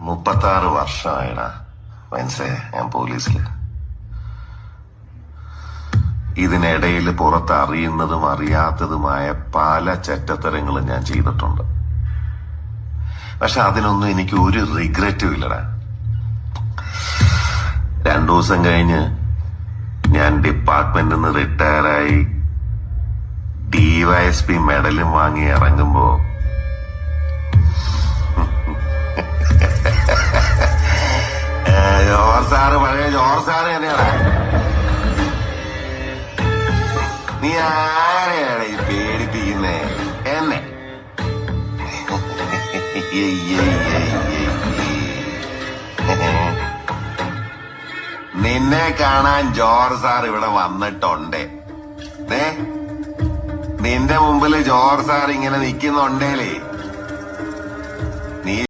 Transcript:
36 വർഷമായിടാ മനസ്സിലായ ഞാൻ പോലീസില്. ഇതിനിടയിൽ പുറത്ത് അറിയുന്നതും അറിയാത്തതുമായ പല ചെറ്റത്തരങ്ങളും ഞാൻ ചെയ്തിട്ടുണ്ട്. പക്ഷെ അതിനൊന്നും എനിക്ക് ഒരു റിഗ്രറ്റും ഇല്ലടാ. 2 ദിവസം കഴിഞ്ഞ് ഞാൻ ഡിപ്പാർട്ട്മെന്റിൽ നിന്ന് റിട്ടയറായി DYSP മെഡലും വാങ്ങി ഇറങ്ങുമ്പോ പഴയ ജോർജ് സാറ് തന്നെയാണ്. നീ ആരെയാണ് ഈ പേടിപ്പിക്കുന്നേ എന്നെ? നിന്നെ കാണാൻ ജോർജ് സാർ ഇവിടെ വന്നിട്ടുണ്ട്. നിന്റെ മുമ്പില് ജോർജ് സാർ ഇങ്ങനെ നിൽക്കുന്നുണ്ടേലേ